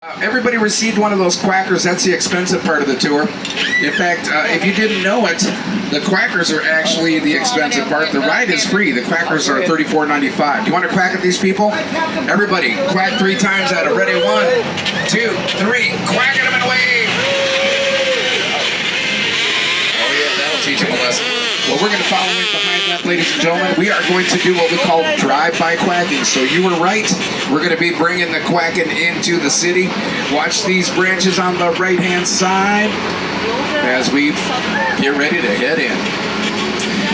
Everybody received one of those quackers. That's the expensive part of the tour. In fact, if you didn't know it, the quackers are actually the expensive part. The ride is free. The quackers are $34.95. Do you want to quack at these people? Everybody, quack 3 times at it. Ready? 1, 2, 3. Quack at them and wave. Oh yeah, that'll teach them a lesson. Well, we're going to follow in behind that, ladies and gentlemen. We are going to do what we call drive-by quacking. So you were right. We're going to be bringing the quacking into the city. Watch these branches on the right-hand side as we get ready to head in.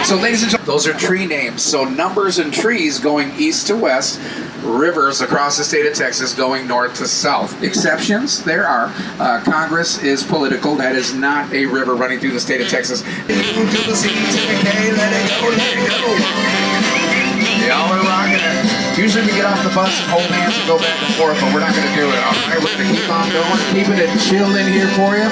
So, ladies and gentlemen, those are tree names. So numbers and trees going east to west. Rivers across the state of Texas going north to south. Exceptions, there are. Congress is political. That is not a river running through the state of Texas. Until the sea to decay, let it go, let it go. Y'all are rocking it. Usually we get off the bus and hold hands and go back and forth, but we're not going to do it. All right, we're going to keep on going, keeping it chill in here for you.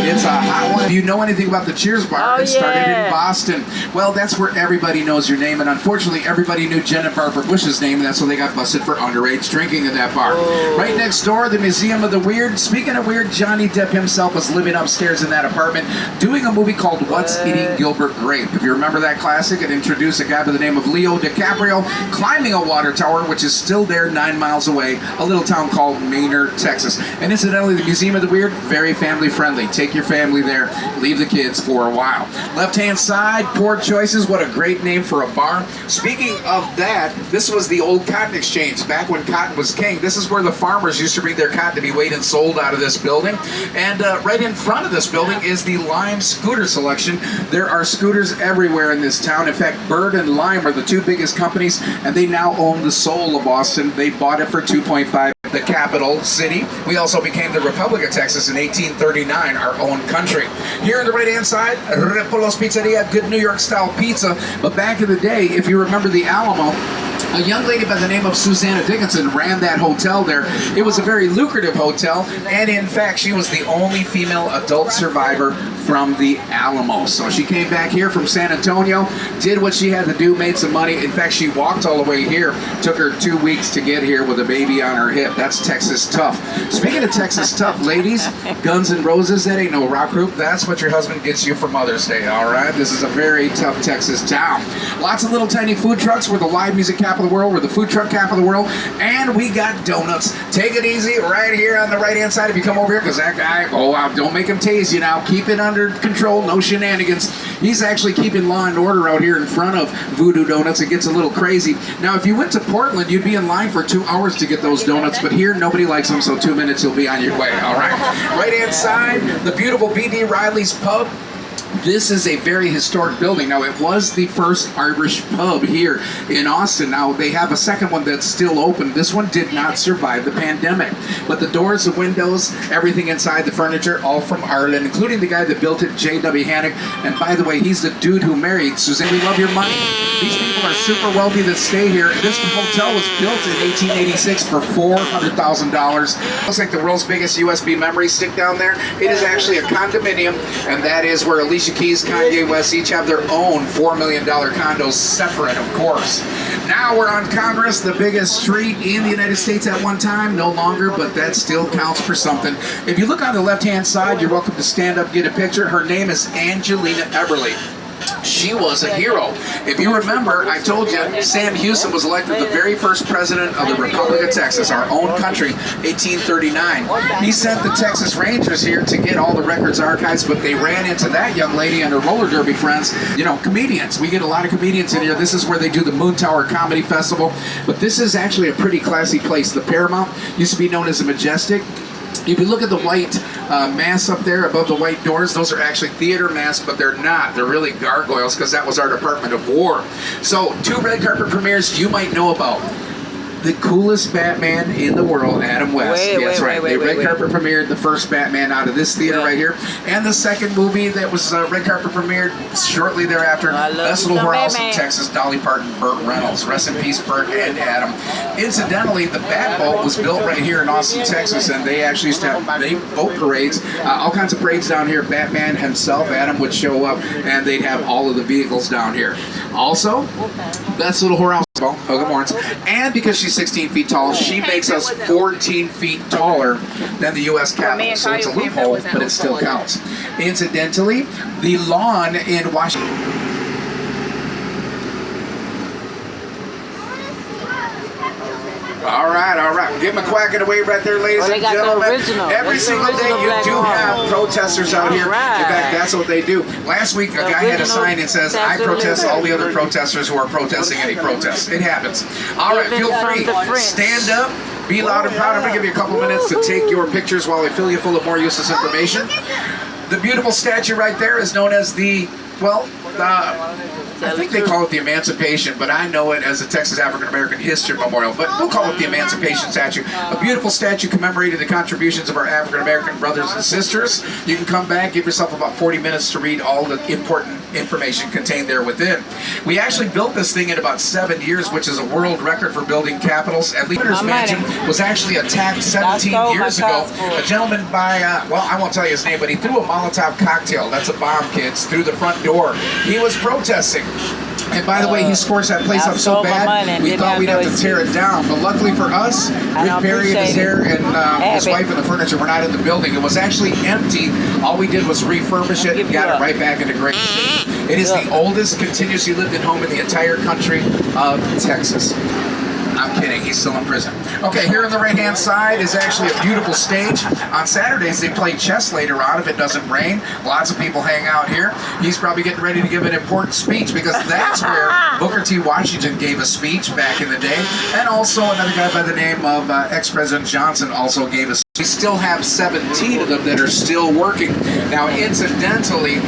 It's a hot one. Do you know anything about the Cheers bar? It started in Boston. Well, that's where everybody knows your name, and unfortunately, everybody knew Jen and Barbara Bush's name, and that's why they got busted for underage drinking in that bar. Right next door, the Museum of the Weird. Speaking of weird, Johnny Depp himself was living upstairs in that apartment, doing a movie called What's Eating Gilbert Grape. If you remember that classic, it introduced a guy by the name of Leo DiCaprio climbing a water tower, which is still there 9 miles away, a little town called Maynard, Texas. And incidentally, the Museum of the Weird, very family friendly. Take your family there, leave the kids for a while. Left-hand side, Poor Choices. What a great name for a bar. Speaking of that, this was the old cotton exchange, back when cotton was king. This is where the farmers used to bring their cotton to be weighed and sold out of this building. And right in front of this building is the Lime scooter selection. There are scooters everywhere in this town. In fact, Bird and Lime are the 2 biggest companies, and they now own the soul of Austin. They bought it for $2.5. The capital city. We also became the Republic of Texas in 1839, our own country. Here on the right-hand side, Repolo's Pizzeria, good New York-style pizza. But back in the day, if you remember the Alamo, a young lady by the name of Susanna Dickinson ran that hotel there. It was a very lucrative hotel, and in fact, she was the only female adult survivor from the Alamo. So she came back here from San Antonio, did what she had to do, made some money. In fact, she walked all the way here. Took her 2 weeks to get here with a baby on her hip. That's Texas tough. Speaking of Texas tough, ladies, Guns N' Roses, that ain't no rock group. That's what your husband gets you for Mother's Day, all right? This is a very tough Texas town. Lots of little tiny food trucks. We're the live music capital of the world. We're the food truck capital of the world. And we got donuts. Take it easy right here on the right-hand side if you come over here, because that guy, don't make him tase you now. Keep it under control. No shenanigans. He's actually keeping law and order out here in front of Voodoo Donuts. It gets a little crazy. Now, if you went to Portland, you'd be in line for 2 hours to get those donuts, but here, nobody likes them, so 2 minutes, you'll be on your way, all right? Right-hand side, the beautiful B.D. Riley's Pub. This is a very historic building. Now, it was the first Irish pub here in Austin. Now, they have a second one that's still open. This one did not survive the pandemic. But the doors, the windows, everything inside, the furniture, all from Ireland, including the guy that built it, J.W. Hannock. And by the way, he's the dude who married Suzanne. We love your money. These people are super wealthy that stay here. This hotel was built in 1886 for $400,000. Looks like the world's biggest USB memory stick down there. It is actually a condominium, and that is where Alicia Keys, Kanye West each have their own $4 million condos, separate, of course. Now we're on Congress, the biggest street in the United States at one time. No longer, but that still counts for something. If you look on the left-hand side, you're welcome to stand up, get a picture. Her name is Angelina Eberly. She was a hero. If you remember, I told you, Sam Houston was elected the very first president of the Republic of Texas, our own country, 1839. He sent the Texas Rangers here to get all the records archives, but they ran into that young lady and her roller derby friends. You know, comedians. We get a lot of comedians in here. This is where they do the Moon Tower Comedy Festival. But this is actually a pretty classy place. The Paramount used to be known as the Majestic. If you look at the white mass up there above the white doors, those are actually theater masks, but they're not. They're really gargoyles, because that was our Department of War. So, 2 red carpet premieres you might know about. The coolest Batman in the world, Adam West. That's right. They red carpet premiered the first Batman out of this theater right here. And the second movie that was red carpet premiered shortly thereafter, Best Little Whorehouse in Texas, Dolly Parton, Burt Reynolds. Rest in peace, Burt and Adam. Incidentally, the Bat Boat was built right here in Austin, Texas, and they actually used to have boat parades, all kinds of parades down here. Batman himself, Adam, would show up, and they'd have all of the vehicles down here. Also, Best Little Whorehouse basketball, Hogan Morns, and because she's 16 feet tall, she makes us 14 feet taller than the U.S. Capitol. So it's a loophole, but it still counts. Incidentally, the lawn in Washington. All right. Give them a quack and a wave right there, ladies and gentlemen. Every single day you do have protesters out here. In fact, that's what they do. Last week, a guy had a sign that says, I protest all the other protesters who are protesting any protest. It happens. All right, feel free. Stand up. Be loud and proud. I'm going to give you a couple minutes to take your pictures while I fill you full of more useless information. The beautiful statue right there is known as the, well, I think they call it the Emancipation, but I know it as the Texas African American History Memorial, but we'll call it the Emancipation Statue. A beautiful statue commemorating the contributions of our African American brothers and sisters. You can come back, give yourself about 40 minutes to read all the important information contained there within. We actually built this thing in about 7 years, which is a world record for building capitals. At Leader's Mansion was actually attacked 17 years ago. A gentleman by, well, I won't tell you his name, but he threw a Molotov cocktail, that's a bomb, kids, through the front door. He was protesting. And by the way, he scores that place up so bad, we thought we'd have to tear it down. But luckily for us, Rick Perry and his hair and his wife and the furniture were not in the building. It was actually empty. All we did was refurbish it and got it right back into great shape. It is the oldest continuously lived-in home in the entire country of Texas. I'm kidding, he's still in prison. Okay, here on the right-hand side is actually a beautiful stage. On Saturdays, they play chess later on if it doesn't rain. Lots of people hang out here. He's probably getting ready to give an important speech because that's where Booker T. Washington gave a speech back in the day. And also another guy by the name of ex-President Johnson also gave a speech. We still have 17 of them that are still working. Now, incidentally,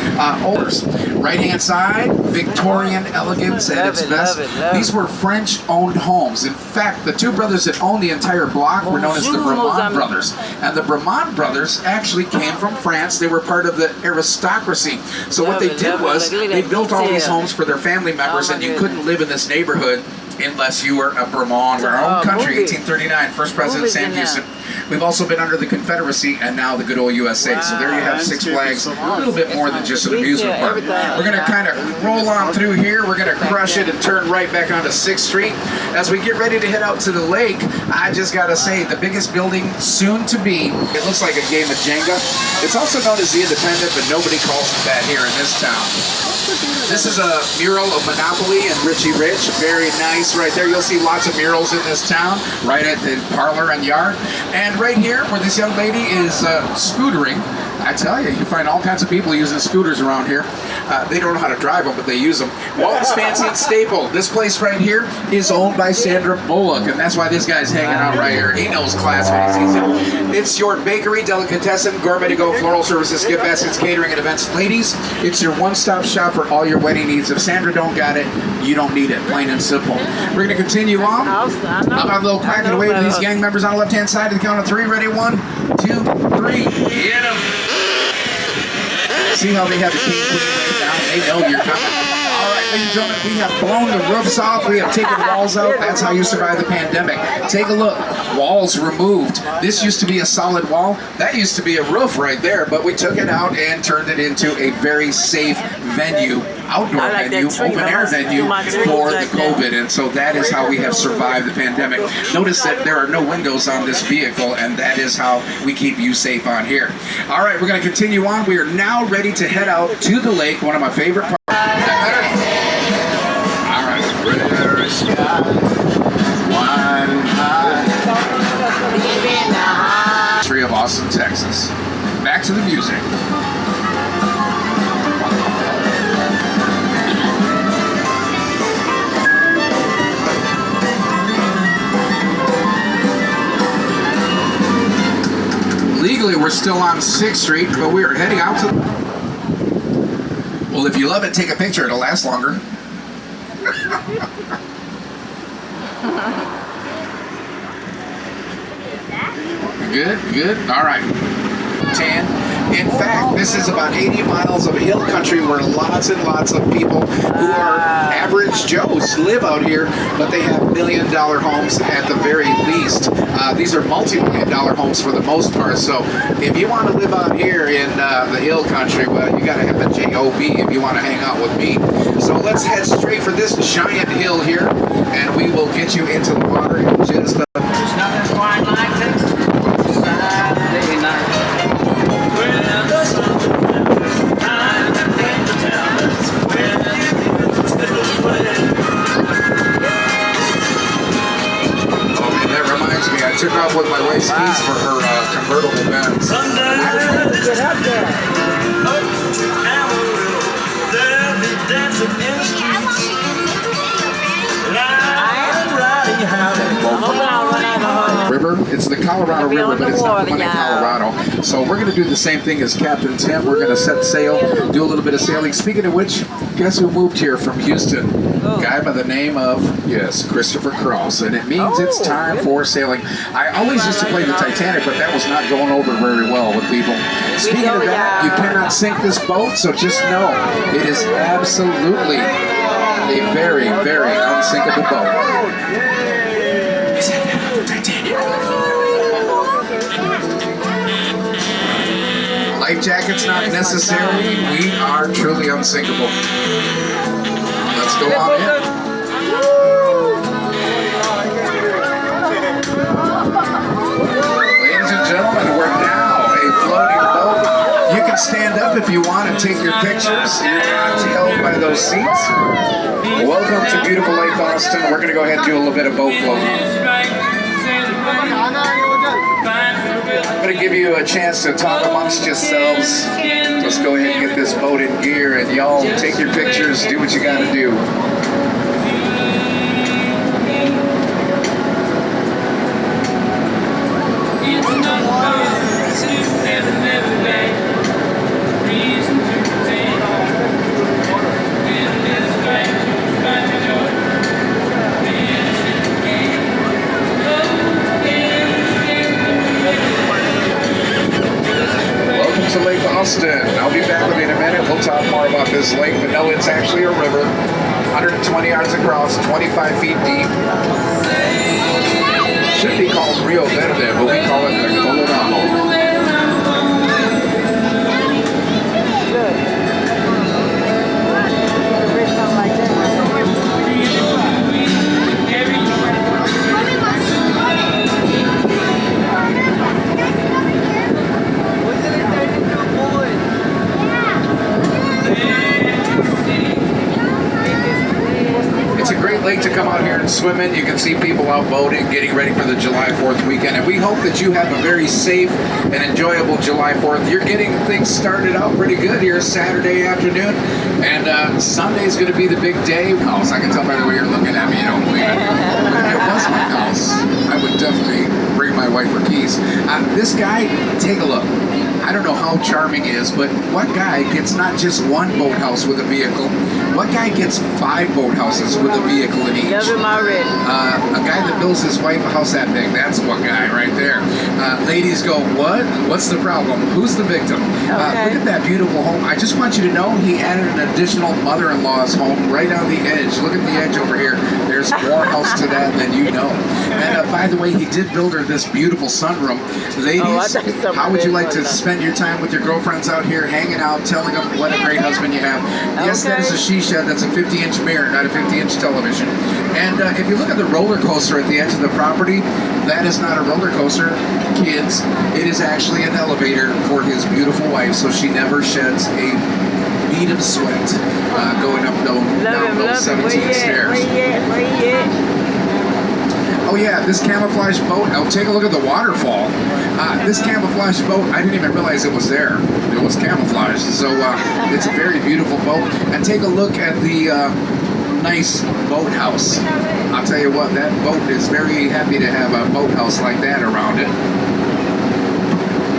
right-hand side, Victorian elegance at its best. These were French-owned homes. In fact, the two brothers that owned the entire block were known as the Bremont brothers. And the Bremont brothers actually came from France. They were part of the aristocracy. So what they did was they built all these homes for their family members, and you couldn't live in this neighborhood unless you were a Bremont. Our own country, 1839, first president Sam Houston. We've also been under the Confederacy and now the good old USA. So there you have Six Flags, a little bit more than just an amusement park. We're going to kind of roll on through here. We're going to crush it and turn right back onto 6th Street. As we get ready to head out to the lake, I just got to say, the biggest building soon to be, it looks like a game of Jenga. It's also known as the Independent, but nobody calls it that here in this town. This is a mural of Monopoly and Richie Rich. Very nice right there. You'll see lots of murals in this town, right at the parlor and yard. And right here, where this young lady is scootering, I tell you, you find all kinds of people using scooters around here. They don't know how to drive them, but they use them. Walton's Fancy and Staple. This place right here is owned by Sandra Bullock, and that's why this guy's hanging out right here. He knows class when he sees it. It's your bakery, delicatessen, gourmet to go, floral services, gift baskets, catering, and events. Ladies, it's your one-stop shop for all your wedding needs. If Sandra don't got it, you don't need it. Plain and simple. We're going to continue on. How about a little crack and away with these gang members on the left-hand side to the count of 3. Ready? 1, 2, 3. Hit them. See how they have the king way down? They know you're coming. All right, ladies and gentlemen, we have blown the roofs off. We have taken walls out. That's how you survive the pandemic. Take a look. Walls removed. This used to be a solid wall. That used to be a roof right there, but we took it out and turned it into a very safe venue, outdoor venue, open-air venue for the COVID. And so that is how we have survived the pandemic. Notice that there are no windows on this vehicle, and that is how we keep you safe on here. All right, we're going to continue on. We are now ready to head out to the lake, one of my favorite parts. All right. History of Austin, Texas. Back to the music. Legally, we're still on 6th Street, but we are heading out to... Well, if you love it, take a picture. It'll last longer. Good, good. All right. 10 In fact, this is about 80 miles of hill country where lots and lots of people who are average Joes live out here, but they have million-dollar homes at the very least. These are multi-million-dollar homes for the most part. So if you want to live out here in the hill country, well, you got to have the J-O-B if you want to hang out with me. So let's head straight for this giant hill here, and we will get you into the water in just a There's nothing quite like this Saturday night. When the sun's time to paint the town, that's when the still play. Oh man, that reminds me, I took off with my wife's keys for her convertible Benz. Get up there. They'll be dancing in the streets. River. It's the Colorado River, but it's not the one in Colorado. So we're going to do the same thing as Captain Tim. We're going to set sail, do a little bit of sailing. Speaking of which, guess who moved here from Houston? A guy by the name of, yes, Christopher Cross. And it means it's time for sailing. I always used to play the Titanic, but that was not going over very well with people. Speaking of that, you cannot sink this boat, so just know it is absolutely a very, very unsinkable boat. Life jackets not necessary. We are truly unsinkable. Let's go on in. Ladies and gentlemen, we're now a floating boat. You can stand up if you want and take your pictures. You're not held by those seats. Welcome to beautiful Lake Austin. We're going to go ahead and do a little bit of boat floating. I'm going to give you a chance to talk amongst yourselves. Let's go ahead and get this boat in gear, and y'all take your pictures, do what you got to do. To Lake Austin. I'll be back with you in a minute. We'll talk more about this lake, but no, it's actually a river, 120 yards across, 25 feet deep. Should be called Rio Verde, but we call it the Colorado. It's a great lake to come out here and swim in. You can see people out boating, getting ready for the July 4th weekend. And we hope that you have a very safe and enjoyable July 4th. You're getting things started out pretty good here Saturday afternoon. And Sunday is going to be the big day. House. I can tell by the way you're looking at me, you don't believe it. But if it was my house, I would definitely bring my wife her keys. This guy, take a look. I don't know how charming he is, but what guy gets not just one boathouse with a vehicle? What guy gets 5 boathouses with a vehicle in each? A guy that builds his wife a house that big. That's one guy right there. Ladies go, what? What's the problem? Who's the victim? Look at that beautiful home. I just want you to know he added an additional mother-in-law's home right on the edge. Look at the edge over here. There's more house to that than you know. And by the way, he did build her this beautiful sunroom. Ladies, how would you like to spend your time with your girlfriends out here, hanging out, telling them what a great husband you have? Yes, that is a she shed. That's a 50-inch mirror, not a 50-inch television. And if you look at the roller coaster at the edge of the property, that is not a roller coaster, kids. It is actually an elevator for his beautiful wife, so she never sheds a bead of sweat going up down those 17 stairs. Oh yeah, this camouflage boat, now take a look at the waterfall. This camouflage boat, I didn't even realize it was there. It was camouflaged. So it's a very beautiful boat. And take a look at the nice boathouse. I'll tell you what, that boat is very happy to have a boathouse like that around it.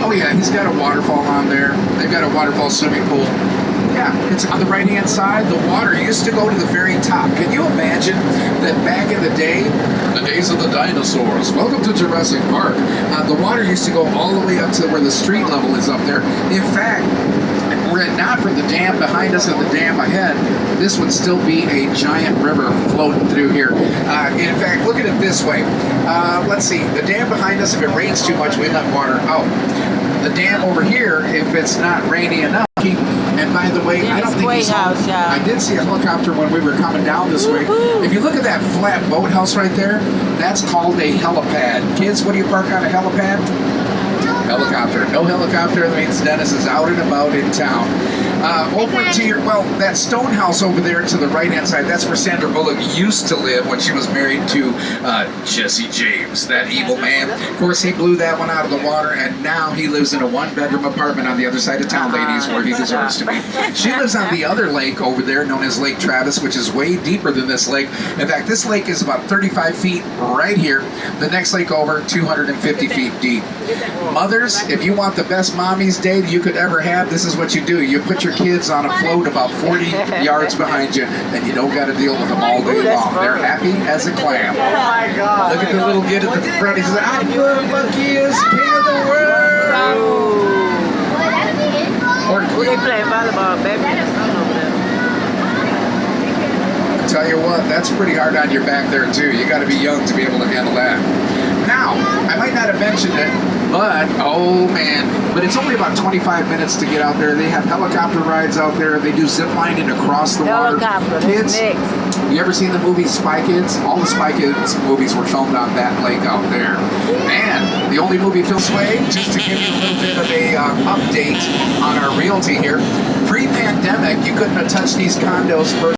Oh yeah, he's got a waterfall on there. They've got a waterfall swimming pool. Yeah, it's on the right-hand side. The water used to go to the very top. Can you imagine that back in the day, the days of the dinosaurs? Welcome to Jurassic Park. The water used to go all the way up to where the street level is up there. In fact, were it not for the dam behind us and the dam ahead, this would still be a giant river floating through here. In fact, look at it this way. Let's see. The dam behind us, if it rains too much, we let water out. The dam over here, if it's not rainy enough, and by the way, I don't think you saw, I did see a helicopter when we were coming down this way. If you look at that flat boathouse right there, that's called a helipad. Kids, what do you park on a helipad? Helicopter. No helicopter, that means Dennis is out and about in town. Over to your, well, that stone house over there to the right-hand side, that's where Sandra Bullock used to live when she was married to Jesse James, that evil man. Of course, he blew that one out of the water, and now he lives in a one-bedroom apartment on the other side of town, ladies, where he deserves to be. She lives on the other lake over there, known as Lake Travis, which is way deeper than this lake. In fact, this lake is about 35 feet right here. The next lake over, 250 feet deep. Mothers, if you want the best mommy's day you could ever have, this is what you do. You put your kids on a float about 40 yards behind you, and you don't got to deal with them all day long. They're happy as a clam. Oh my God. Look at the little kid at the front. He says, I love luckiest king of the world. Who they play volleyball, baby? Tell you what, that's pretty hard on your back there too. You got to be young to be able to handle that. Now, I might not have mentioned it, but oh man, but it's only about 25 minutes to get out there. They have helicopter rides out there. They do zip lining across the water. Kids, you ever seen the movie Spy Kids? All the Spy Kids movies were filmed on that lake out there. And the only movie filmed this way, just to give you a little bit of a update on our realty here. Pre-pandemic, you couldn't have touched these condos for